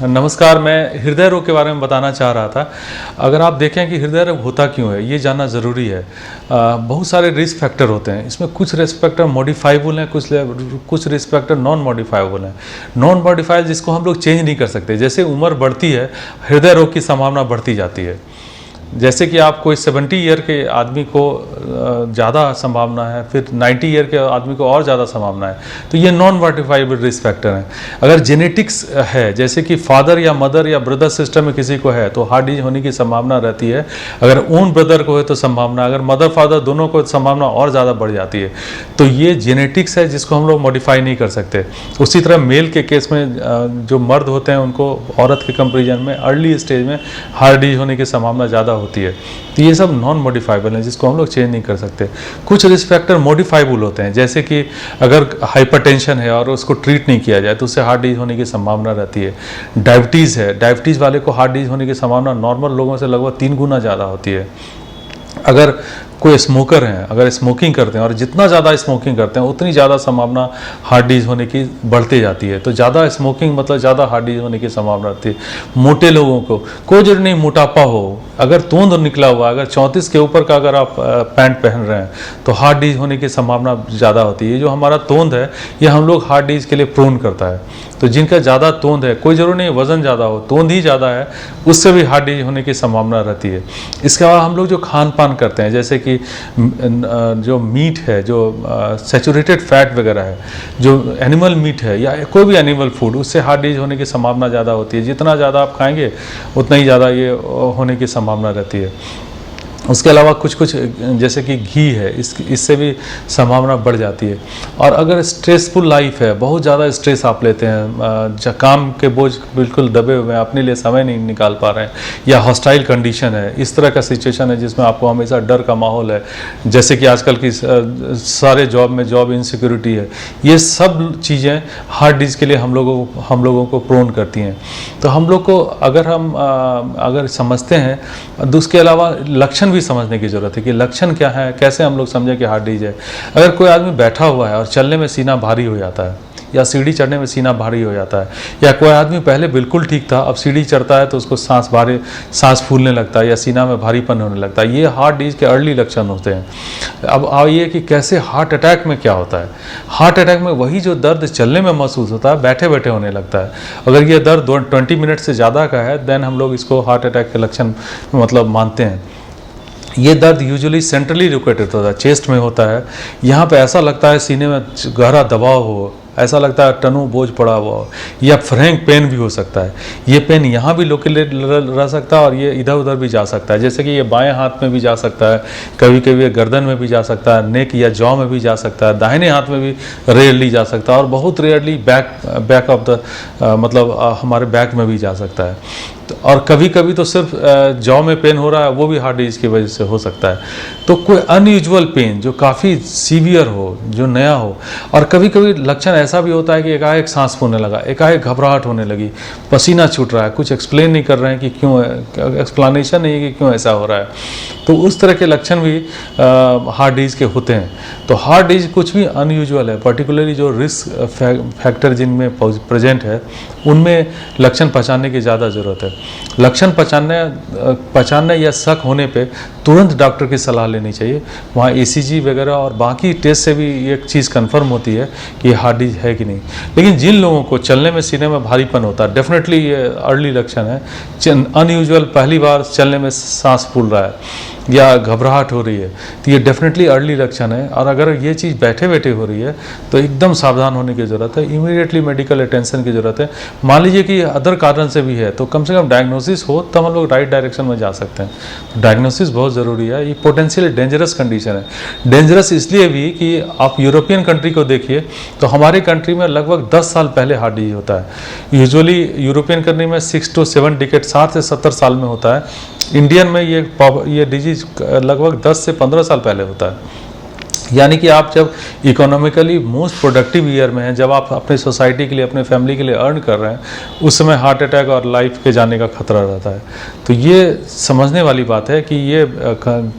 नमस्कार। मैं हृदय रोग के बारे में बताना चाह रहा था। अगर आप देखें कि हृदय रोग होता क्यों है, ये जानना ज़रूरी है। बहुत सारे रिस्क फैक्टर होते हैं। इसमें कुछ रिस्क फैक्टर मॉडिफाइबल हैं, कुछ रिस्क फैक्टर नॉन मॉडिफाइबल हैं। नॉन मॉडिफाइबल जिसको हम लोग चेंज नहीं कर सकते। जैसे उम्र बढ़ती है, हृदय रोग की संभावना बढ़ती जाती है। जैसे कि आप कोई 70 ईयर के आदमी को ज़्यादा संभावना है, फिर 90 ईयर के आदमी को और ज़्यादा संभावना है। तो ये नॉन मॉडिफाइबल रिस्क फैक्टर हैं। अगर जेनेटिक्स है, जैसे कि फादर या मदर या ब्रदर सिस्टर में किसी को है तो हार्ट डिजीज होने की संभावना रहती है। अगर ओन ब्रदर को है तो संभावना, अगर मदर फादर दोनों को, संभावना और ज़्यादा बढ़ जाती है। तो ये जेनेटिक्स है जिसको हम लोग मॉडिफाई नहीं कर सकते। उसी तरह मेल के केस में जो मर्द होते हैं उनको औरत के कंपेरिजन में अर्ली स्टेज में हार्ट डिजीज होने की संभावना ज़्यादा होती है। तो ये सब नॉन मॉडिफाइबल है जिसको हम लोग चेंज नहीं कर सकते। कुछ रिस्क फैक्टर मॉडिफाइबल होते हैं, जैसे कि अगर हाइपरटेंशन है और उसको ट्रीट नहीं किया जाए तो उससे हार्ट डिजीज होने की संभावना रहती है। डायबिटीज़ है, डायबिटीज़ वाले को हार्ट डिजीज होने की संभावना नॉर्मल लोगों से लगभग 3 गुना ज़्यादा होती है। अगर कोई स्मोकर हैं, अगर स्मोकिंग करते हैं और जितना ज़्यादा स्मोकिंग करते हैं उतनी ज़्यादा संभावना हार्ट डिजीज होने की बढ़ती जाती है। तो ज़्यादा स्मोकिंग मतलब ज़्यादा हार्ट डिजीज होने की संभावना रहती है। मोटे लोगों को कोई जरूरी नहीं मोटापा हो, अगर तोंद निकला हुआ, अगर 34 के ऊपर का अगर आप पैंट पहन रहे हैं तो हार्ट डिजीज होने की संभावना ज़्यादा होती है। ये जो हमारा तोंद है ये हम लोग हार्ट डिजीज के लिए प्रोन करता है। तो जिनका ज़्यादा तोंद है, कोई जरूरी नहीं वज़न ज़्यादा हो, तोंद ही ज़्यादा है, उससे भी हार्ट डिजीज होने की संभावना रहती है। इसके अलावा हम लोग जो खान पान करते हैं, जैसे कि जो मीट है, जो सैचुरेटेड फैट वगैरह है, जो एनिमल मीट है या कोई भी एनिमल फूड, उससे हार्ट डिजीज होने की संभावना ज़्यादा होती है। जितना ज़्यादा आप खाएंगे उतना ही ज़्यादा ये होने की संभावना रहती है। उसके अलावा कुछ जैसे कि घी है, इससे भी संभावना बढ़ जाती है। और अगर स्ट्रेसफुल लाइफ है, बहुत ज़्यादा स्ट्रेस आप लेते हैं, काम के बोझ बिल्कुल दबे हुए हैं, अपने लिए समय नहीं निकाल पा रहे हैं, या हॉस्टाइल कंडीशन है, इस तरह का सिचुएशन है जिसमें आपको हमेशा डर का माहौल है, जैसे कि आजकल की सारे जॉब में जॉब इनसिक्योरिटी है, ये सब चीज़ें हार्ट डिजीज के लिए हम लोगों को प्रोन करती हैं। तो हम लोग को अगर समझते हैं तो उसके अलावा लक्षण भी समझने की जरूरत है कि लक्षण क्या है, कैसे हम लोग समझें कि हार्ट डिजीज है। अगर कोई आदमी बैठा हुआ है और चलने में सीना भारी हो जाता है, या सीढ़ी चढ़ने में सीना भारी हो जाता है, या कोई आदमी पहले बिल्कुल ठीक था अब सीढ़ी चढ़ता है तो उसको सांस फूलने लगता है या सीना में भारीपन होने लगता है, ये हार्ट डिजीज के अर्ली लक्षण होते हैं। अब आइए कि कैसे हार्ट अटैक में क्या होता है। हार्ट अटैक में वही जो दर्द चलने में महसूस होता है बैठे बैठे होने लगता है। अगर ये दर्द 20 मिनट से ज़्यादा का है देन हम लोग इसको हार्ट अटैक के लक्षण मतलब मानते हैं। ये दर्द यूजुअली सेंट्रली लोकेटेड होता है, चेस्ट में होता है। यहाँ पे ऐसा लगता है सीने में गहरा दबाव हो, ऐसा लगता है टनों बोझ पड़ा हुआ हो, या फ्रैंक पेन भी हो सकता है। ये पेन यहाँ भी लोकेटेड रह सकता है और ये इधर उधर भी जा सकता है। जैसे कि ये बाएं हाथ में भी जा सकता है, कभी कभी ये गर्दन में भी जा सकता है, नेक या जॉ में भी जा सकता है, दाहिने हाथ में भी रेयरली जा सकता है, और बहुत रेयरली बैक ऑफ द मतलब हमारे बैक में भी जा सकता है। और कभी कभी तो सिर्फ जॉ में पेन हो रहा है, वो भी हार्ट डिजीज की वजह से हो सकता है। तो कोई अनयूजुअल पेन जो काफ़ी सीवियर हो, जो नया हो, और कभी कभी लक्षण ऐसा भी होता है कि एकाएक सांस फूलने लगा, एकाएक घबराहट होने लगी, पसीना छूट रहा है, कुछ एक्सप्लेन नहीं कर रहे हैं कि क्यों, एक्सप्लेनेशन नहीं है कि क्यों ऐसा हो रहा है। तो उस तरह के लक्षण भी हार्ट डिजीज के होते हैं। तो हार्ट डिजीज कुछ भी अनयूजुअल है, पर्टिकुलरली जो रिस्क फैक्टर जिनमें प्रेजेंट है उनमें लक्षण पहचानने की ज़्यादा ज़रूरत है। लक्षण पहचानने या शक होने पे तुरंत डॉक्टर की सलाह लेनी चाहिए। वहाँ ECG वगैरह और बाकी टेस्ट से भी एक चीज़ कंफर्म होती है कि हार्ट डिजीज है कि नहीं। लेकिन जिन लोगों को चलने में सीने में भारीपन होता है, डेफिनेटली ये अर्ली लक्षण है। अनयूजुअल पहली बार चलने में सांस फूल रहा है या घबराहट हो रही है तो ये डेफिनेटली अर्ली लक्षण है। और अगर ये चीज़ बैठे बैठे हो रही है तो एकदम सावधान होने की ज़रूरत है, इमीडिएटली मेडिकल अटेंशन की ज़रूरत है। मान लीजिए कि अदर कारण से भी है तो कम से कम डायग्नोसिस हो तब हम लोग राइट डायरेक्शन में जा सकते हैं। डायग्नोसिस बहुत ज़रूरी है। ये पोटेंशियली डेंजरस कंडीशन है। डेंजरस इसलिए भी कि आप यूरोपियन कंट्री को देखिए तो हमारे कंट्री में लगभग 10 साल पहले हार्ट डिजीज होता है। यूजुअली यूरोपियन कंट्री में 6 to 7 डिकेड 60 से 70 साल में होता है। इंडियन में ये डिजीज लगभग 10 से 15 साल पहले होता है। यानी कि आप जब इकोनॉमिकली मोस्ट प्रोडक्टिव ईयर में हैं, जब आप अपने सोसाइटी के लिए, अपने फैमिली के लिए अर्न कर रहे हैं, उस समय हार्ट अटैक और लाइफ के जाने का खतरा रहता है। तो ये समझने वाली बात है कि ये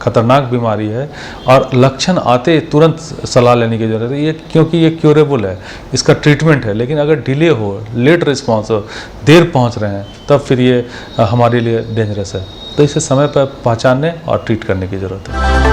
खतरनाक बीमारी है और लक्षण आते तुरंत सलाह लेने की ज़रूरत है, ये क्योंकि ये क्यूरेबल है, इसका ट्रीटमेंट है। लेकिन अगर डिले हो, लेट रिस्पॉन्स हो, देर पहुँच रहे हैं, तब फिर ये हमारे लिए डेंजरस है। तो इसे समय पर पहचानने और ट्रीट करने की ज़रूरत है।